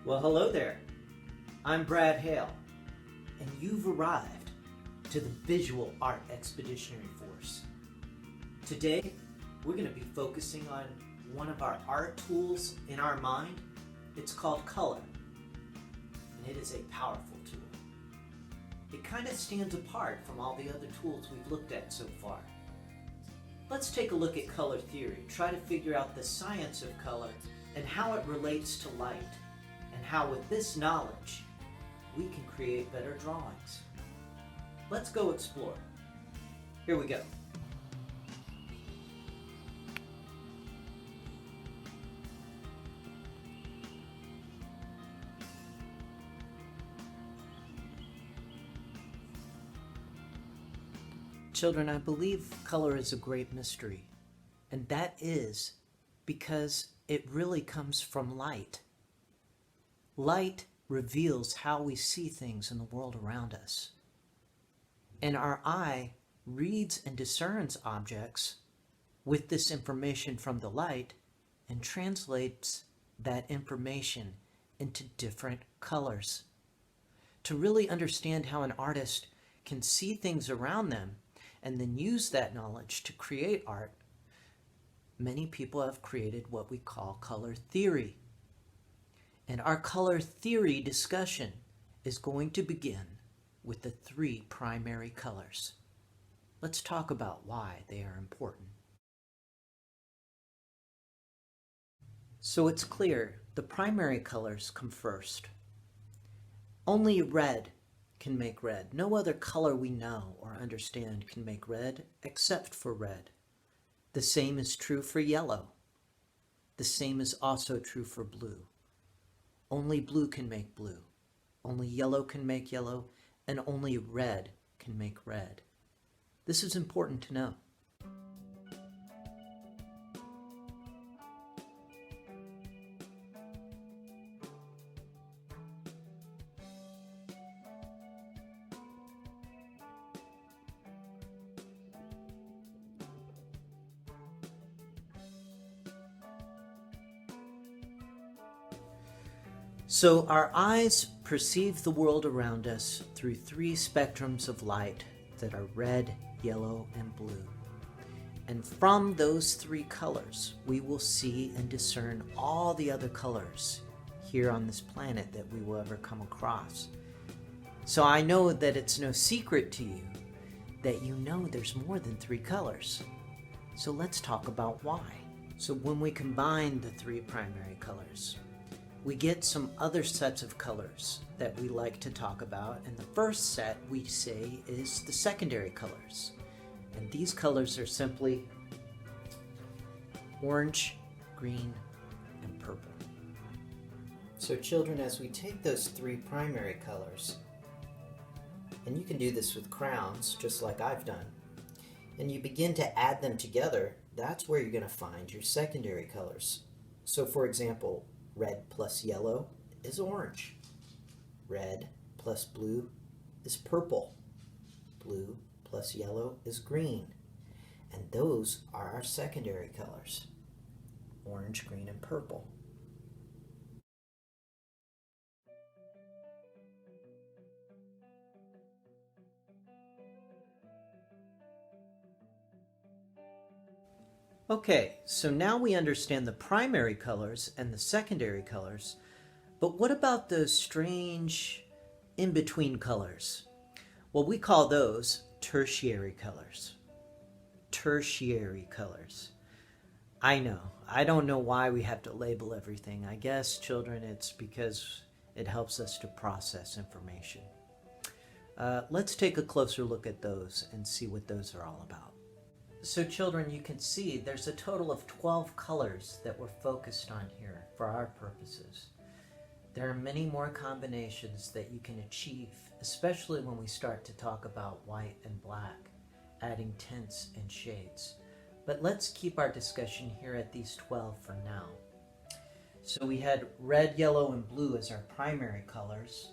Well, hello there. I'm Brad Hale, and you've arrived to the Visual Art Expeditionary Force. Today, we're going to be focusing on one of our art tools in our mind. It's called color, and it is a powerful tool. It kind of stands apart from all the other tools we've looked at so far. Let's take a look at color theory, try to figure out the science of color and how it relates to light, and how with this knowledge, we can create better drawings. Let's go explore. Here we go. Children, I believe color is a great mystery, and that is because it really comes from light. Light reveals how we see things in the world around us. And our eye reads and discerns objects with this information from the light and translates that information into different colors. To really understand how an artist can see things around them and then use that knowledge to create art, many people have created what we call color theory. And our color theory discussion is going to begin with the three primary colors. Let's talk about why they are important. So it's clear the primary colors come first. Only red can make red. No other color we know or understand can make red except for red. The same is true for yellow. The same is also true for blue. Only blue can make blue. Only yellow can make yellow, and only red can make red. This is important to know. So our eyes perceive the world around us through three spectrums of light that are red, yellow, and blue. And from those three colors, we will see and discern all the other colors here on this planet that we will ever come across. So I know that it's no secret to you that you know there's more than three colors. So let's talk about why. So when we combine the three primary colors, we get some other sets of colors that we like to talk about, and the first set we say is the secondary colors. And these colors are simply orange, green, and purple. So children, as we take those three primary colors, and you can do this with crowns just like I've done, and you begin to add them together, that's where you're going to find your secondary colors. So for example, red plus yellow is orange. Red plus blue is purple. Blue plus yellow is green. And those are our secondary colors. Orange, green, and purple. Okay, so now we understand the primary colors and the secondary colors, but what about those strange in-between colors? Well, we call those tertiary colors. Tertiary colors. I know, I don't know why we have to label everything. I guess, children, it's because it helps us to process information. Let's take a closer look at those and see what those are all about. So children, you can see there's a total of 12 colors that we're focused on here for our purposes. There are many more combinations that you can achieve, especially when we start to talk about white and black, adding tints and shades. But let's keep our discussion here at these 12 for now. So we had red, yellow, and blue as our primary colors,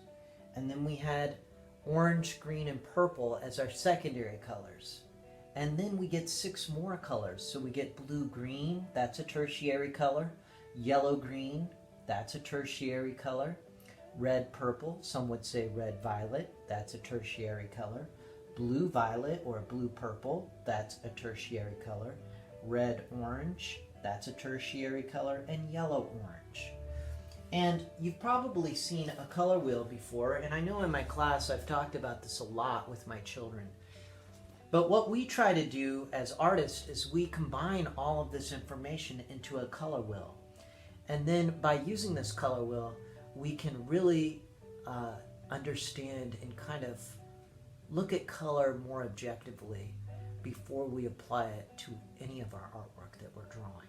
and then we had orange, green, and purple as our secondary colors. And then we get 6 more colors. So we get blue-green, that's a tertiary color. Yellow-green, that's a tertiary color. Red purple, some would say red violet, that's a tertiary color. Blue violet or blue purple, that's a tertiary color. Red orange, that's a tertiary color. And yellow orange. And you've probably seen a color wheel before, and I know in my class I've talked about this a lot with my children. But what we try to do as artists is we combine all of this information into a color wheel. And then by using this color wheel, we can really understand and kind of look at color more objectively before we apply it to any of our artwork that we're drawing.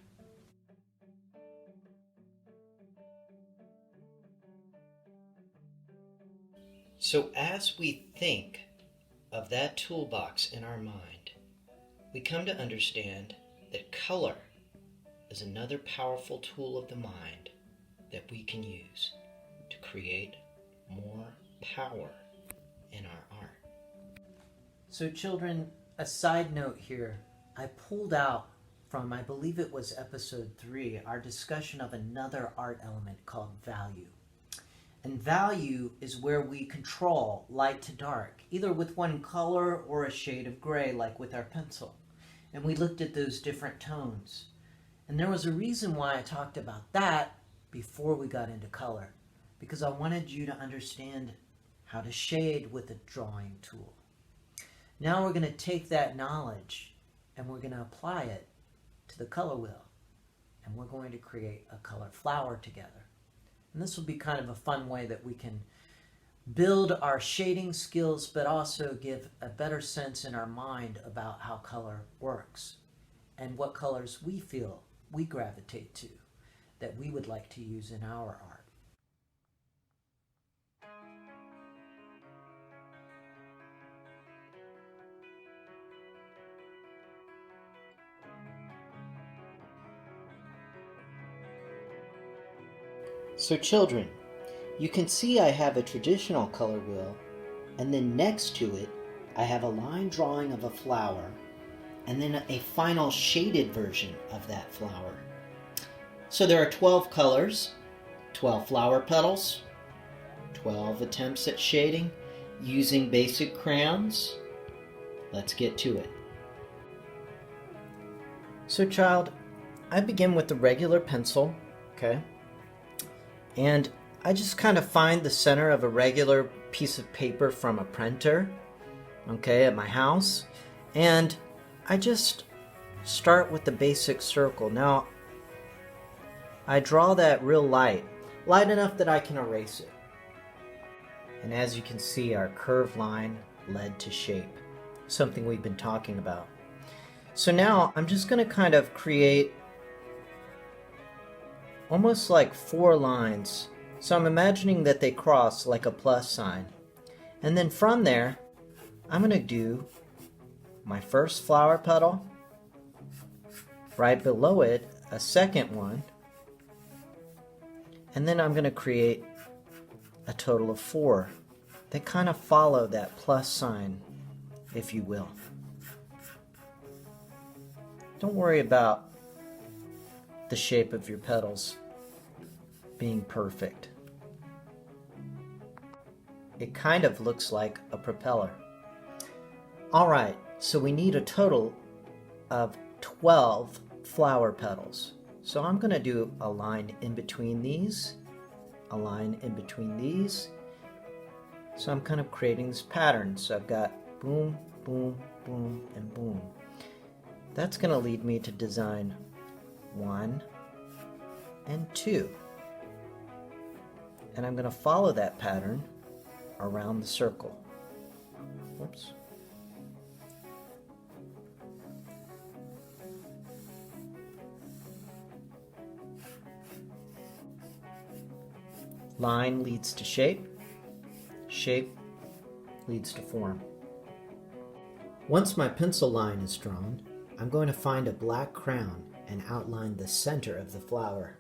So as we think of that toolbox in our mind, we come to understand that color is another powerful tool of the mind that we can use to create more power in our art. So children, a side note here, I pulled out from, I believe it was episode 3, our discussion of another art element called value. And value is where we control light to dark, either with one color or a shade of gray, like with our pencil. And we looked at those different tones. And there was a reason why I talked about that before we got into color, because I wanted you to understand how to shade with a drawing tool. Now we're going to take that knowledge and we're going to apply it to the color wheel. And we're going to create a color flower together. And this will be kind of a fun way that we can build our shading skills, but also give a better sense in our mind about how color works and what colors we feel we gravitate to, that we would like to use in our art. So children, you can see I have a traditional color wheel, and then next to it I have a line drawing of a flower, and then a final shaded version of that flower. So there are 12 colors, 12 flower petals, 12 attempts at shading using basic crayons. Let's get to it. So child, I begin with the regular pencil, okay? And I just kind of find the center of a regular piece of paper from a printer, okay, at my house. And I just start with the basic circle. Now, I draw that real light enough that I can erase it. And as you can see, our curved line led to shape, something we've been talking about. So now I'm just going to kind of create almost like 4 lines. So I'm imagining that they cross like a plus sign. And then from there, I'm going to do my first flower petal. Right below it, a second one. And then I'm going to create a total of 4. They kind of follow that plus sign, if you will. Don't worry about the shape of your petals being perfect. It kind of looks like a propeller. Alright, so we need a total of 12 flower petals. So I'm going to do a line in between these, a line in between these. So I'm kind of creating this pattern. So I've got boom, boom, boom, and boom. That's going to lead me to design 1 and 2. And I'm going to follow that pattern around the circle. Whoops. Line leads to shape. Shape leads to form. Once my pencil line is drawn, I'm going to find a black crayon and outline the center of the flower.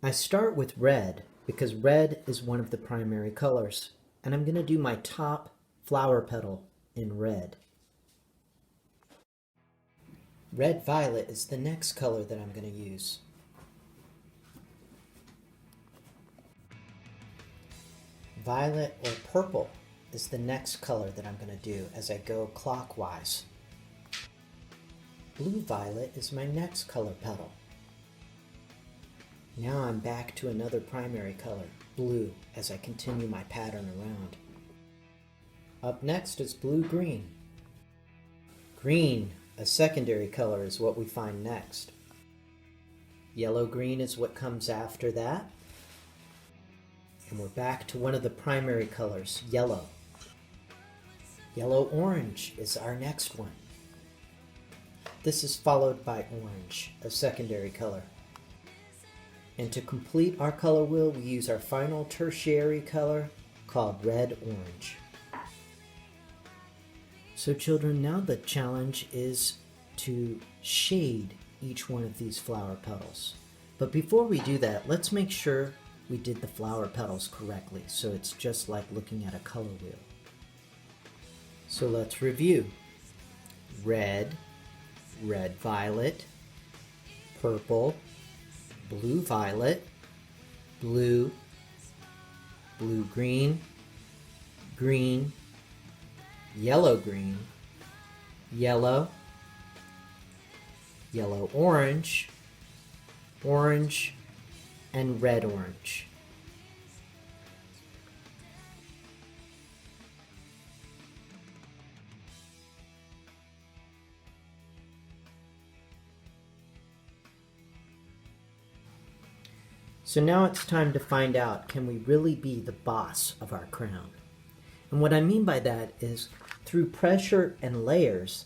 I start with red because red is one of the primary colors, and I'm going to do my top flower petal in red. Red violet is the next color that I'm going to use. Violet or purple is the next color that I'm going to do as I go clockwise. Blue violet is my next color petal. Now I'm back to another primary color, blue, as I continue my pattern around. Up next is blue-green. Green, a secondary color, is what we find next. Yellow-green is what comes after that. And we're back to one of the primary colors, yellow. Yellow-orange is our next one. This is followed by orange, a secondary color. And to complete our color wheel, we use our final tertiary color called red-orange. So children, now the challenge is to shade each one of these flower petals. But before we do that, let's make sure we did the flower petals correctly, so it's just like looking at a color wheel. So let's review. Red, red-violet, purple, blue-violet, blue, blue-green, green, yellow-green, yellow, yellow-orange, orange, and red-orange. So now it's time to find out, can we really be the boss of our crown? And what I mean by that is, through pressure and layers,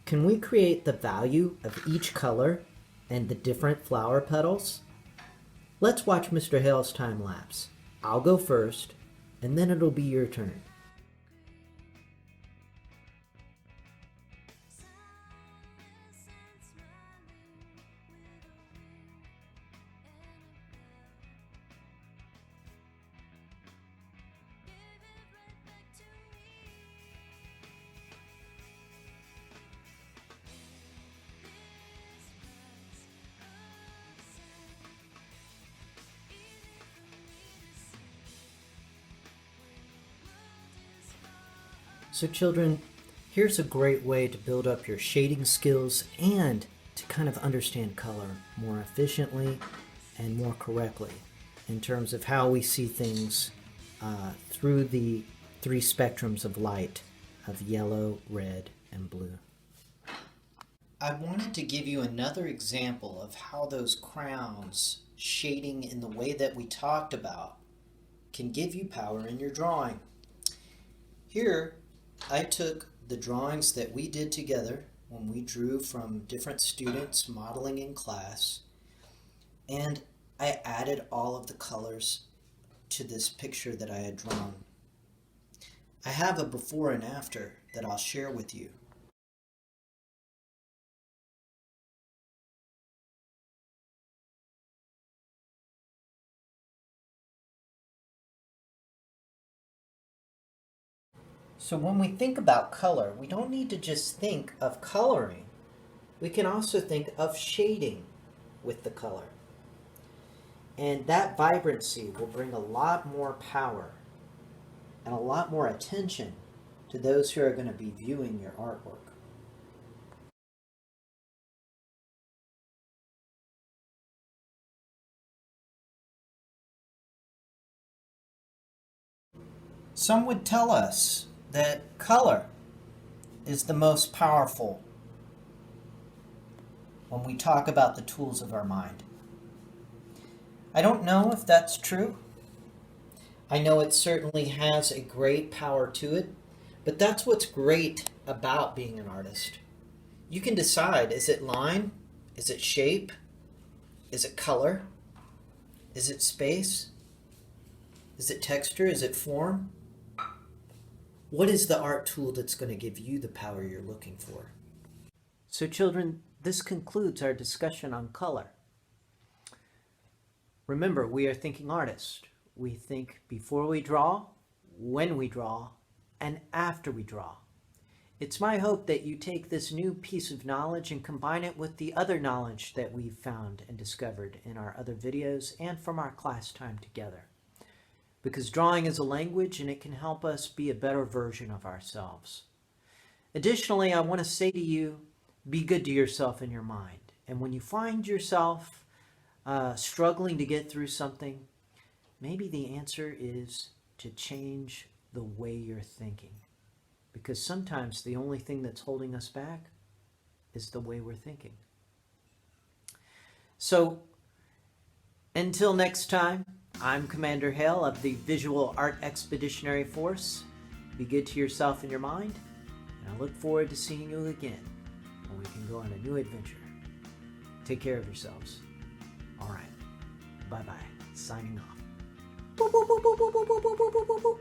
can we create the value of each color and the different flower petals? Let's watch Mr. Hale's time lapse. I'll go first, and then it'll be your turn. So children, here's a great way to build up your shading skills and to kind of understand color more efficiently and more correctly in terms of how we see things through the three spectrums of light of yellow, red, and blue. I wanted to give you another example of how those crowns shading in the way that we talked about can give you power in your drawing. Here, I took the drawings that we did together when we drew from different students modeling in class, and I added all of the colors to this picture that I had drawn. I have a before and after that I'll share with you. So when we think about color, we don't need to just think of coloring. We can also think of shading with the color. And that vibrancy will bring a lot more power and a lot more attention to those who are going to be viewing your artwork. Some would tell us that color is the most powerful when we talk about the tools of our mind. I don't know if that's true. I know it certainly has a great power to it, but that's what's great about being an artist. You can decide, is it line? Is it shape? Is it color? Is it space? Is it texture? Is it form? What is the art tool that's going to give you the power you're looking for? So children, this concludes our discussion on color. Remember, we are thinking artists. We think before we draw, when we draw, and after we draw. It's my hope that you take this new piece of knowledge and combine it with the other knowledge that we've found and discovered in our other videos and from our class time together. because drawing is a language and it can help us be a better version of ourselves. Additionally, I want to say to you, be good to yourself in your mind. And when you find yourself struggling to get through something, maybe the answer is to change the way you're thinking. Because sometimes the only thing that's holding us back is the way we're thinking. So, until next time, I'm Commander Hale of the Visual Art Expeditionary Force. Be good to yourself and your mind, and I look forward to seeing you again when we can go on a new adventure. Take care of yourselves. All right. Bye-bye. Signing off. Boop, boop, boop, boop, boop, boop, boop, boop, boop, boop.